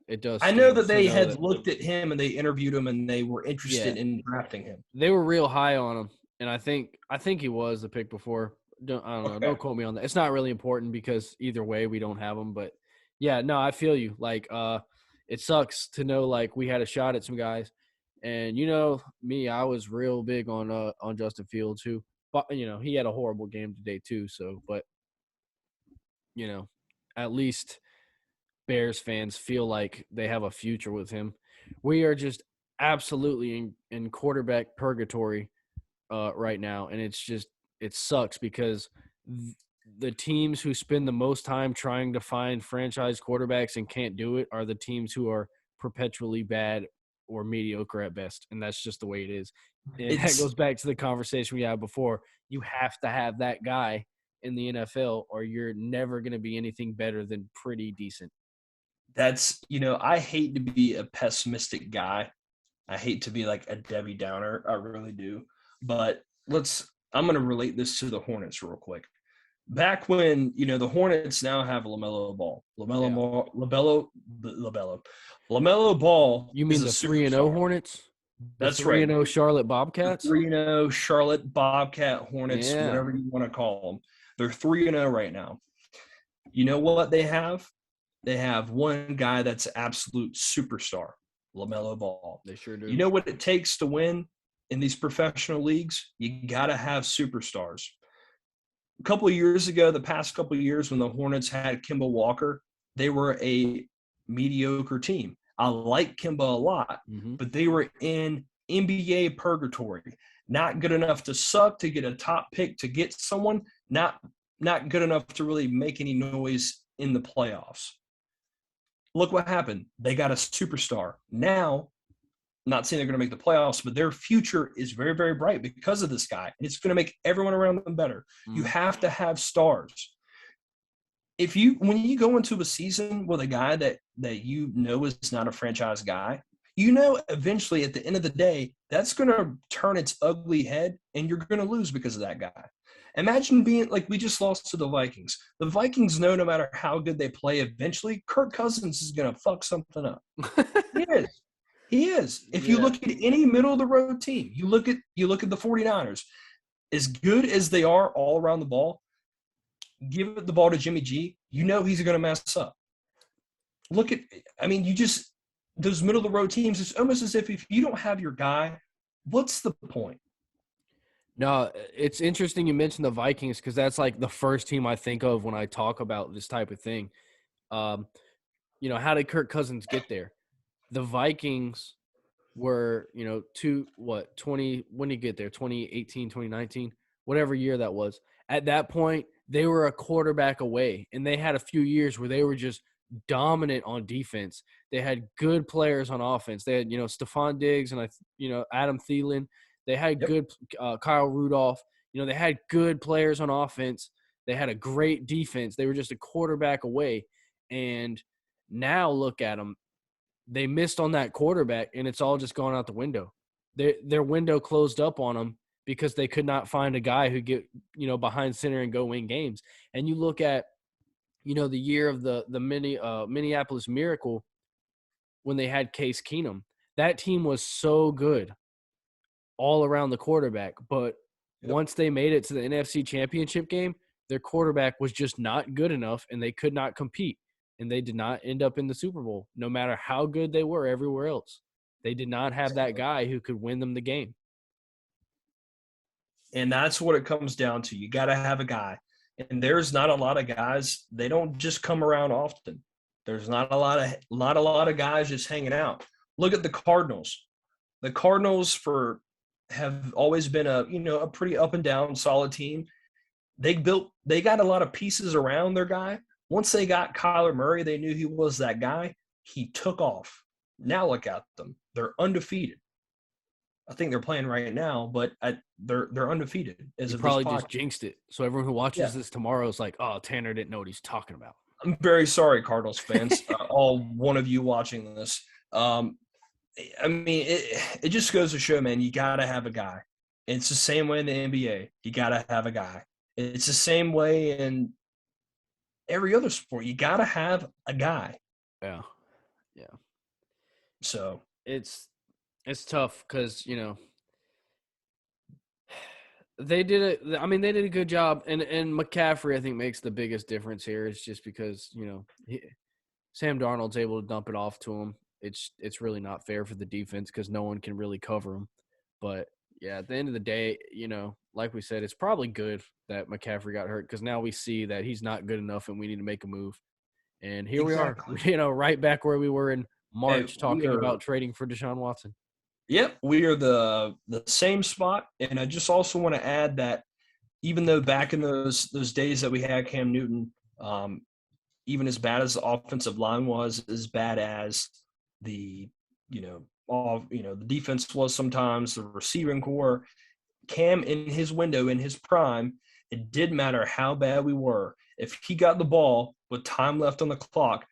it does. I know that they had looked at him and they interviewed him and they were interested in drafting him. They were real high on him, and I think he was the pick before. I don't know. Don't quote me on that. It's not really important because either way we don't have him. But yeah, no, I feel you. Like, it sucks to know like we had a shot at some guys, and me, I was real big on Justin Fields, who, but he had a horrible game today too. So, but at least Bears fans feel like they have a future with him. We are just absolutely in quarterback purgatory right now, and it sucks because the teams who spend the most time trying to find franchise quarterbacks and can't do it are the teams who are perpetually bad or mediocre at best, and that's just the way it is. And that It's goes back to the conversation we had before. You have to have that guy in the NFL, or you're never going to be anything better than pretty decent. that's I hate to be a pessimistic guy. I hate to be like a Debbie Downer. I really do. But I'm going to relate this to the Hornets real quick. Back when, the Hornets now have LaMelo Ball. Yeah. LaMelo Ball You is mean a the 3-0 superstar. Hornets? The That's right. 3-0 Charlotte The Bobcats? 3-0 Charlotte Bobcat Hornets, Yeah. whatever you want to call them. They're 3-0 right now. You know what they have? They have one guy that's absolute superstar, LaMelo Ball. They sure do. You know what it takes to win in these professional leagues? You got to have superstars. A couple of years ago, the past couple of years when the Hornets had Kemba Walker, they were a mediocre team. I like Kemba a lot, but they were in NBA purgatory. Not good enough to suck, to get a top pick, to get someone, not good enough to really make any noise in the playoffs. Look what happened. They got a superstar. Now, not saying they're going to make the playoffs, but their future is very, very bright because of this guy. And it's going to make everyone around them better. You have to have stars. When you go into a season with a guy that is not a franchise guy, eventually at the end of the day, that's going to turn its ugly head and you're going to lose because of that guy. Imagine being like we just lost to the Vikings. The Vikings know no matter how good they play, eventually Kirk Cousins is going to fuck something up. He is. If you look at any middle of the road team, you look at the 49ers, as good as they are all around the ball, give the ball to Jimmy G, he's going to mess up. Those middle of the road teams, it's almost as if you don't have your guy, what's the point? No, it's interesting you mentioned the Vikings because that's like the first team I think of when I talk about this type of thing. How did Kirk Cousins get there? The Vikings were, when did he get there? 2018, 2019, whatever year that was. At that point, they were a quarterback away, and they had a few years where they were just dominant on defense. They had good players on offense. They had, Stephon Diggs and, Adam Thielen. They had good Kyle Rudolph. They had good players on offense. They had a great defense. They were just a quarterback away. And now look at them. They missed on that quarterback, and it's all just gone out the window. Their window closed up on them because they could not find a guy who get behind center and go win games. And you look at the year of the Minneapolis Miracle when they had Case Keenum. That team was so good all around the quarterback, but once they made it to the NFC Championship game, their quarterback was just not good enough, and they could not compete. And they did not end up in the Super Bowl, no matter how good they were everywhere else. They did not have that guy who could win them the game. And that's what it comes down to. You got to have a guy. And there's not a lot of guys. They don't just come around often. There's not a lot of guys just hanging out. Look at the Cardinals. The Cardinals have always been a pretty up and down solid team. They got a lot of pieces around their guy. Once they got Kyler Murray, they knew he was that guy. He took off. Now look at them. They're undefeated. I think they're playing right now, but they're undefeated. You probably just jinxed it. So everyone who watches this tomorrow is like, oh, Tanner didn't know what he's talking about. I'm very sorry, Cardinals fans, all one of you watching this. It just goes to show, man, you got to have a guy. It's the same way in the NBA. You got to have a guy. It's the same way in every other sport. You got to have a guy. Yeah. So it's tough because, they did a good job. And McCaffrey, I think, makes the biggest difference here. It's just because, Sam Darnold's able to dump it off to him. It's really not fair for the defense because no one can really cover him. But, yeah, at the end of the day, like we said, it's probably good that McCaffrey got hurt because now we see that he's not good enough and we need to make a move. And here we are, right back where we were in March talking about trading for Deshaun Watson. Yep, we are the same spot. And I just also want to add that even though back in those days that we had Cam Newton, even as bad as the offensive line was, as bad as the the defense was sometimes, the receiving core. Cam in his window, in his prime, it didn't matter how bad we were. If he got the ball with time left on the clock,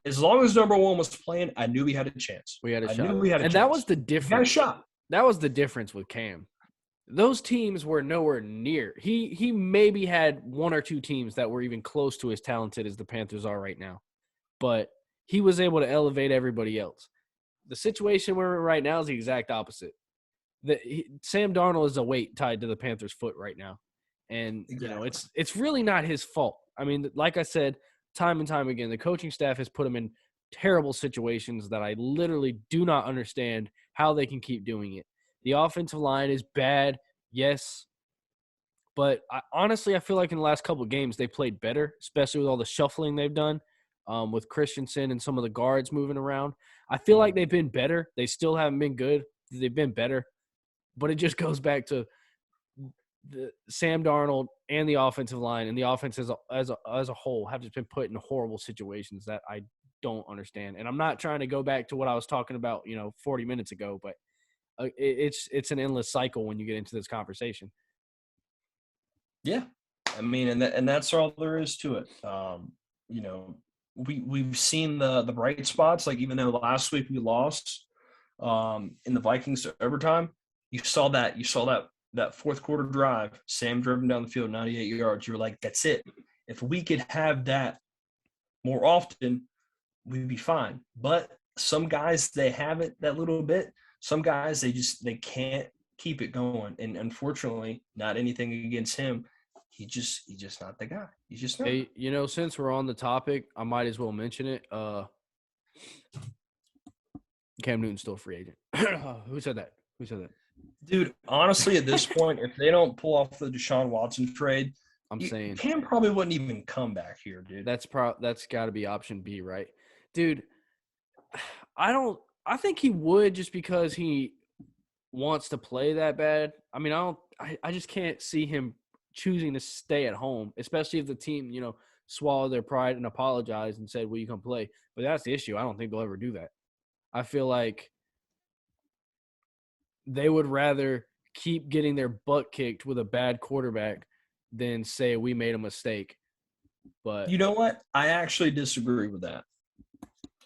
as long as number one was playing, I knew we had a chance. We had a I shot. knew we had a And chance. that was the We got a difference. shot. That was the difference with Cam. Those teams were nowhere near. He maybe had one or two teams that were even close to as talented as the Panthers are right now. But he was able to elevate everybody else. The situation we're in right now is the exact opposite. Sam Darnold is a weight tied to the Panthers' foot right now. And, Exactly. it's really not his fault. I mean, like I said, time and time again, the coaching staff has put him in terrible situations that I literally do not understand how they can keep doing it. The offensive line is bad, yes. But honestly, I feel like in the last couple of games they played better, especially with all the shuffling they've done with Christensen and some of the guards moving around. I feel like they've been better. They still haven't been good. They've been better. But it just goes back to the Sam Darnold and the offensive line and the offense as a whole have just been put in horrible situations that I don't understand. And I'm not trying to go back to what I was talking about, 40 minutes ago, but it's an endless cycle when you get into this conversation. Yeah, I mean, and that's all there is to it. We've seen the bright spots. Like even though last week we lost in the Vikings to overtime, you saw that fourth quarter drive. Sam driven down the field 98 yards. You were like, that's it. If we could have that more often, we'd be fine. But some guys they have it that little bit. Some guys they can't keep it going. And unfortunately, not anything against him. He's just not the guy. He's just not. Hey, since we're on the topic, I might as well mention it. Cam Newton's still a free agent. Who said that? Dude, honestly, at this point, if they don't pull off the Deshaun Watson trade, I'm saying Cam probably wouldn't even come back here, dude. that's got to be option B, right? Dude, I think he would just because he wants to play that bad. I mean, I just can't see him choosing to stay at home, especially if the team, swallowed their pride and apologized and said, "Will you come play?" But that's the issue. I don't think they'll ever do that. I feel like they would rather keep getting their butt kicked with a bad quarterback than say we made a mistake. But you know what? I actually disagree with that.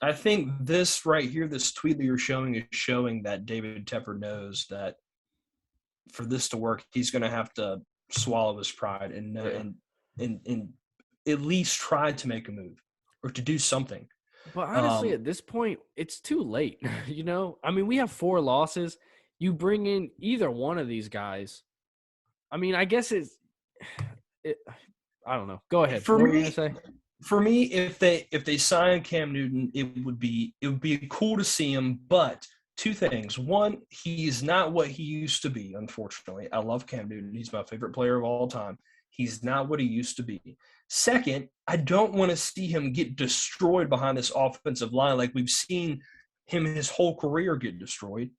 I think this right here, this tweet that you're showing is showing that David Tepper knows that for this to work, he's going to have to swallow his pride and at least try to make a move or to do something. But honestly, at this point, it's too late. I mean, we have 4 losses. You bring in either one of these guys. I mean, I guess I don't know. Go ahead. For what me, were you gonna say? For me, if they sign Cam Newton, it would be cool to see him. But 2 things: one, he's not what he used to be. Unfortunately, I love Cam Newton. He's my favorite player of all time. He's not what he used to be. Second, I don't want to see him get destroyed behind this offensive line like we've seen him his whole career get destroyed.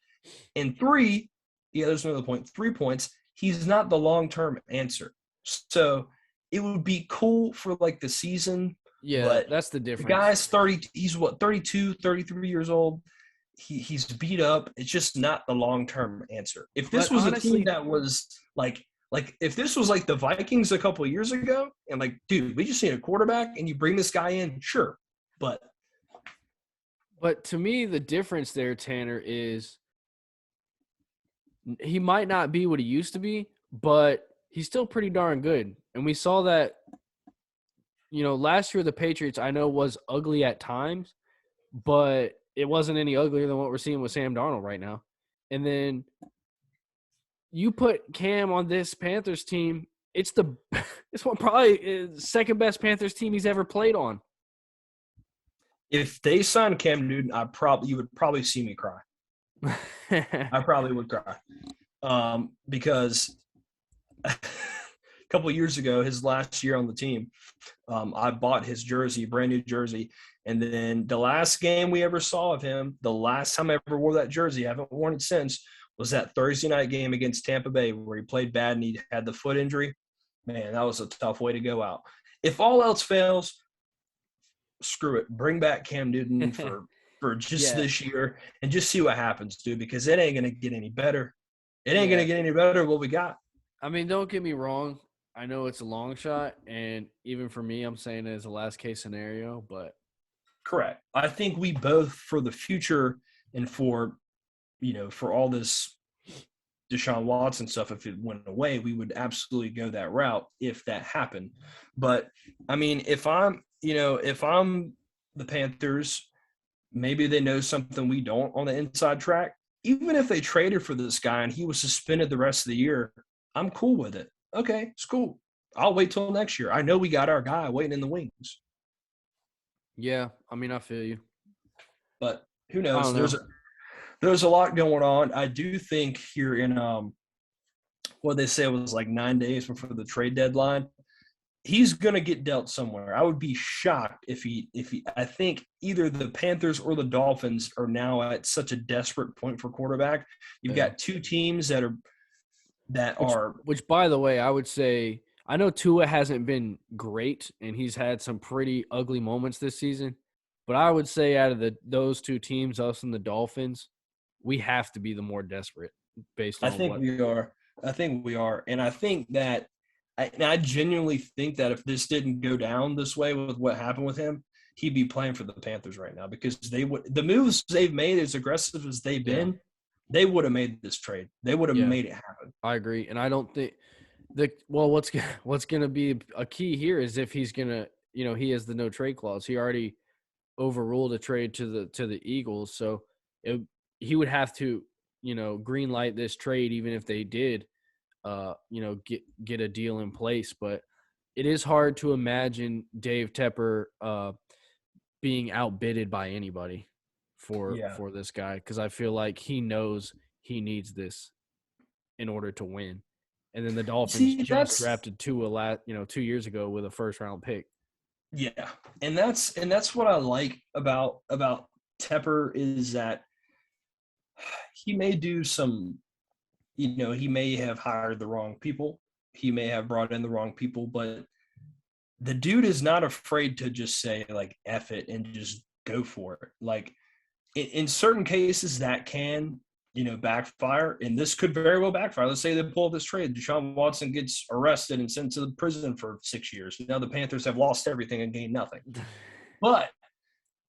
And 3, there's another point. 3 points. He's not the long-term answer. So it would be cool for like the season. Yeah, but that's the difference. The guy's 30. He's 32, 33 years old. He's beat up. It's just not the long-term answer. If this was honestly, a team that was like if this was like the Vikings a couple of years ago, and like, dude, we just need a quarterback, and you bring this guy in, sure. But to me, the difference there, Tanner, is he might not be what he used to be, but he's still pretty darn good. And we saw that, last year the Patriots, I know, was ugly at times, but it wasn't any uglier than what we're seeing with Sam Darnold right now. And then you put Cam on this Panthers team, it's probably second best Panthers team he's ever played on. If they signed Cam Newton, you would probably see me cry. I probably would cry. Because a couple of years ago, his last year on the team, I bought his jersey, brand new jersey. And then the last game we ever saw of him, the last time I ever wore that jersey, I haven't worn it since, was that Thursday night game against Tampa Bay where he played bad and he had the foot injury. Man, that was a tough way to go out. If all else fails, screw it. Bring back Cam Newton for for just Yeah. this year and just see what happens, dude, because it ain't going to get any better. It ain't going Yeah. to get any better what we got. I mean, don't get me wrong. I know it's a long shot, and even for me, I'm saying it as a last case scenario, but Correct. I think we both, for the future and for, for all this Deshaun Watson stuff, if it went away, we would absolutely go that route if that happened. But I mean, if I'm the Panthers, maybe they know something we don't on the inside track. Even if they traded for this guy and he was suspended the rest of the year, I'm cool with it. Okay, it's cool. I'll wait till next year. I know we got our guy waiting in the wings. yeah, I mean, I feel you. But who I knows? don't know. There's a lot going on. I do think here in what they say was like 9 days before the trade deadline, he's gonna get dealt somewhere. I would be shocked if he I think either the Panthers or the Dolphins are now at such a desperate point for quarterback. You've Yeah. got two teams that Which, are which, by the way, I would say I know Tua hasn't been great, and he's had some pretty ugly moments this season. But I would say out of those two teams, us and the Dolphins, we have to be the more desperate based I on think what. we are. I think we are. And I think that I genuinely think that if this didn't go down this way with what happened with him, he'd be playing for the Panthers right now because the moves they've made, as aggressive as they've Yeah, been, they would have made this trade. They would have yeah, made it happen. I agree, and I don't think what's gonna be a key here is if he's gonna he has the no trade clause. He already overruled a trade to the Eagles, so he would have to green light this trade even if they did get a deal in place. But it is hard to imagine Dave Tepper being outbidded by anybody Yeah. for this guy, because I feel like he knows he needs this in order to win. And then the Dolphins See, just drafted 2 years ago with a first round pick. yeah, and that's what I like about Tepper is that he may do some, he may have hired the wrong people, he may have brought in the wrong people, but the dude is not afraid to just say like F it and just go for it. Like in certain cases that can, backfire, and this could very well backfire. Let's say they pull this trade. Deshaun Watson gets arrested and sent to the prison for 6 years. Now the Panthers have lost everything and gained nothing. But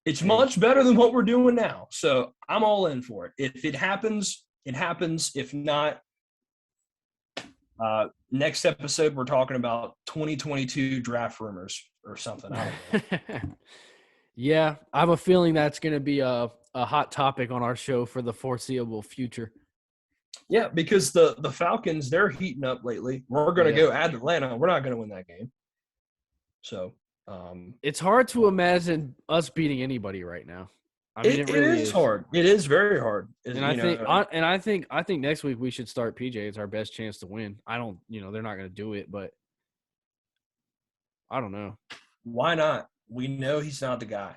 it's much better than what we're doing now. So I'm all in for it. If it happens, it happens. If not, next episode we're talking about 2022 draft rumors or something. I don't know. Yeah, I have a feeling that's going to be a hot topic on our show for the foreseeable future. Yeah, because the Falcons, they're heating up lately. We're going to go at Atlanta. We're not going to win that game. So it's hard to imagine us beating anybody right now. I mean, it really is hard. It is very hard. And I think next week we should start PJ. It's our best chance to win. I don't, they're not going to do it, but I don't know. Why not? We know he's not the guy.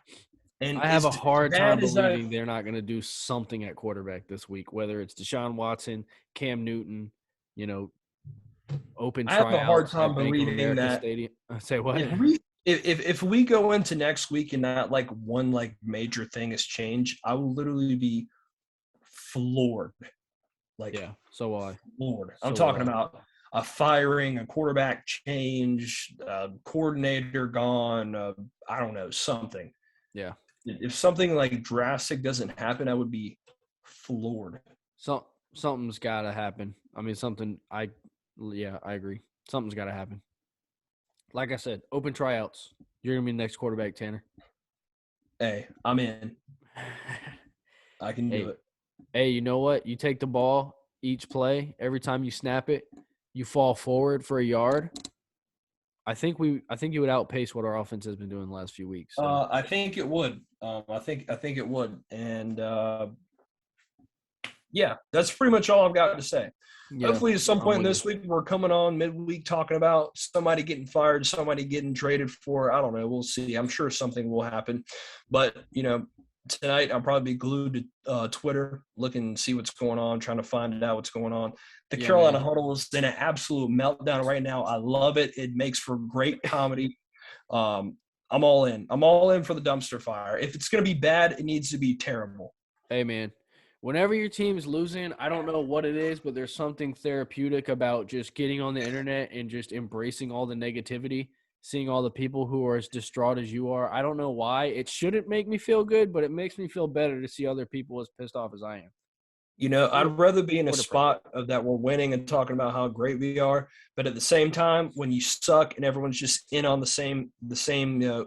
And I have a hard time believing they're not going to do something at quarterback this week, whether it's Deshaun Watson, Cam Newton, open tryouts. I have a hard time believing that. Stadium. Say what? If we go into next week and not like one like major thing has changed, I will literally be floored. So will I. Floored. I'm talking about a firing, a quarterback change, a coordinator gone, I don't know, something. Yeah. If something like drastic doesn't happen, I would be floored. Something's got to happen. I mean, I agree. Something's got to happen. Like I said, open tryouts. You're going to be the next quarterback, Tanner. Hey, I'm in. I can do it. Hey, you know what? You take the ball each play. Every time you snap it, you fall forward for a yard. I think you would outpace what our offense has been doing the last few weeks. So. I think it would. I think it would. And yeah, that's pretty much all I've got to say. Yeah, hopefully at some point this week we're coming on midweek talking about somebody getting fired, somebody getting traded for, I don't know, we'll see. I'm sure something will happen. But, tonight I'll probably be glued to Twitter, looking to see what's going on, trying to find out what's going on. The Carolina Huddle is in an absolute meltdown right now. I love it. It makes for great comedy. I'm all in. I'm all in for the dumpster fire. If it's going to be bad, it needs to be terrible. Hey, man, whenever your team's losing, I don't know what it is, but there's something therapeutic about just getting on the internet and just embracing all the negativity, seeing all the people who are as distraught as you are. I don't know why. It shouldn't make me feel good, but it makes me feel better to see other people as pissed off as I am. I'd rather be in a We're depressed. spot of that we're winning and talking about how great we are, but at the same time, when you suck and everyone's just in on the same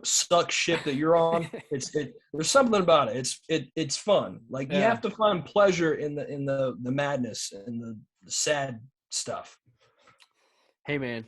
suck ship that you're on, there's something about it. It's fun. Like you Yeah. have to find pleasure in the madness and the sad stuff. Hey, man,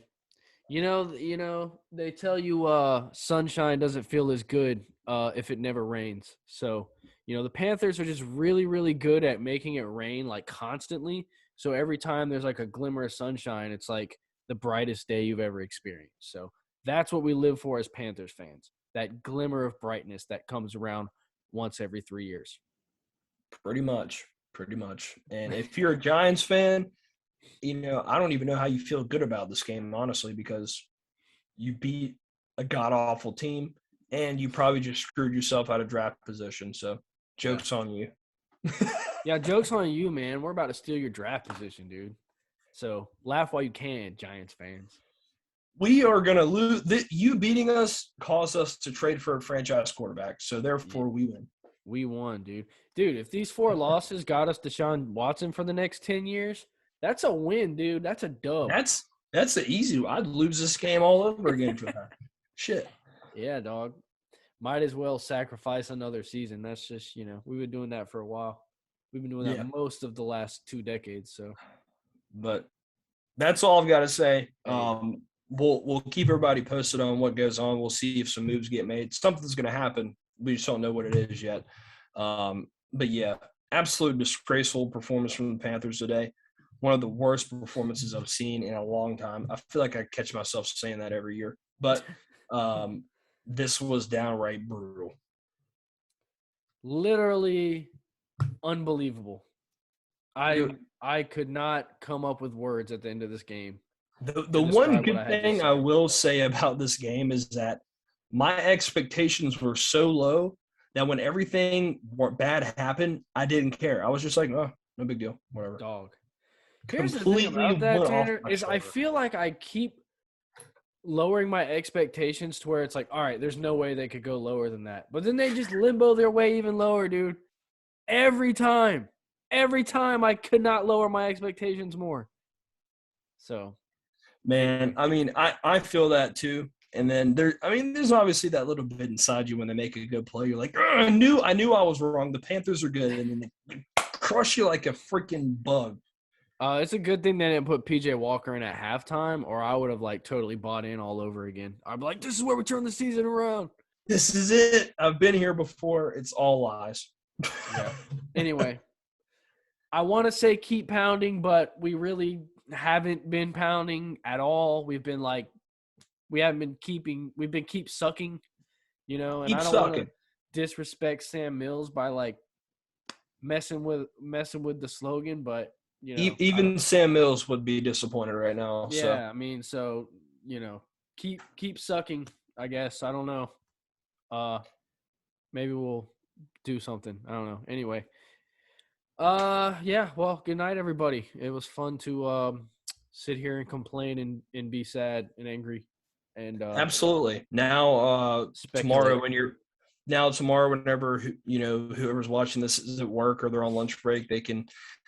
they tell you sunshine doesn't feel as good if it never rains. So, the Panthers are just really, really good at making it rain like constantly. So every time there's like a glimmer of sunshine, it's like the brightest day you've ever experienced. So that's what we live for as Panthers fans. That glimmer of brightness that comes around once every 3 years. Pretty much. And if you're a Giants fan, I don't even know how you feel good about this game, honestly, because you beat a god awful team and you probably just screwed yourself out of draft position. So joke's on you. Yeah, joke's on you, man. We're about to steal your draft position, dude. So laugh while you can, Giants fans. We are going to lose. You beating us caused us to trade for a franchise quarterback. So therefore we win. We won, dude. Dude, if these 4 losses got us Deshaun Watson for the next 10 years, that's a win, dude. That's a dub. That's the easy one. I'd lose this game all over again for that. Shit. Yeah, dog. Might as well sacrifice another season. That's just, we've been doing that for a while. We've been doing that most of the last 2 decades. So, but that's all I've got to say. We'll keep everybody posted on what goes on. We'll see if some moves get made. Something's going to happen. We just don't know what it is yet. But yeah, absolute disgraceful performance from the Panthers today. One of the worst performances I've seen in a long time. I feel like I catch myself saying that every year. But this was downright brutal. Literally unbelievable. I could not come up with words at the end of this game. The one good thing I will say about this game is that my expectations were so low that when everything bad happened, I didn't care. I was just like, oh, no big deal, whatever. Dog. Here's the thing about that, Tanner, is I feel like I keep lowering my expectations to where it's like, all right, there's no way they could go lower than that. But then they just limbo their way even lower, dude. Every time I could not lower my expectations more. So, man, I mean, I feel that too. And then there's obviously that little bit inside you when they make a good play. You're like, I knew I was wrong. The Panthers are good, and then they crush you like a freaking bug. It's a good thing they didn't put PJ Walker in at halftime, or I would have totally bought in all over again. I'd be like, this is where we turn the season around. This is it. I've been here before. It's all lies. Yeah. Anyway, I want to say keep pounding, but we really haven't been pounding at all. We've been keep sucking, and keep I don't sucking. want to disrespect Sam Mills by messing with the slogan, but even Sam Mills would be disappointed right now. Yeah, so. Keep sucking, I guess. I don't know. Maybe we'll do something. I don't know. Anyway. Yeah, well, good night, everybody. It was fun to sit here and complain and be sad and angry. And absolutely. Now tomorrow whenever whoever's watching this is at work or they're on lunch break, they can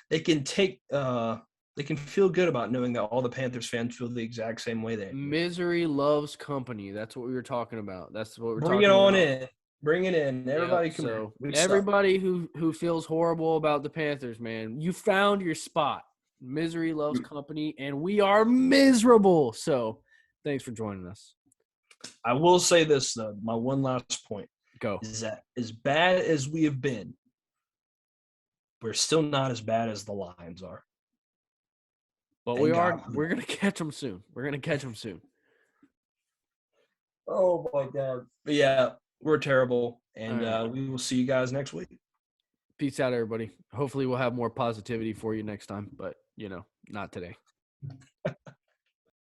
take they can feel good about knowing that all the Panthers fans feel the exact same way they do. Misery loves company. That's what we were talking about. That's what we're talking about. Bring it in. Everybody come so everybody who feels horrible about the Panthers, man, you found your spot. Misery loves company, and we are miserable. So thanks for joining us. I will say this, though. My one last point is that as bad as we have been, we're still not as bad as the Lions are. But we're going to catch them soon. Oh, my God. But, yeah, we're terrible, and we will see you guys next week. Peace out, everybody. Hopefully we'll have more positivity for you next time, but, not today.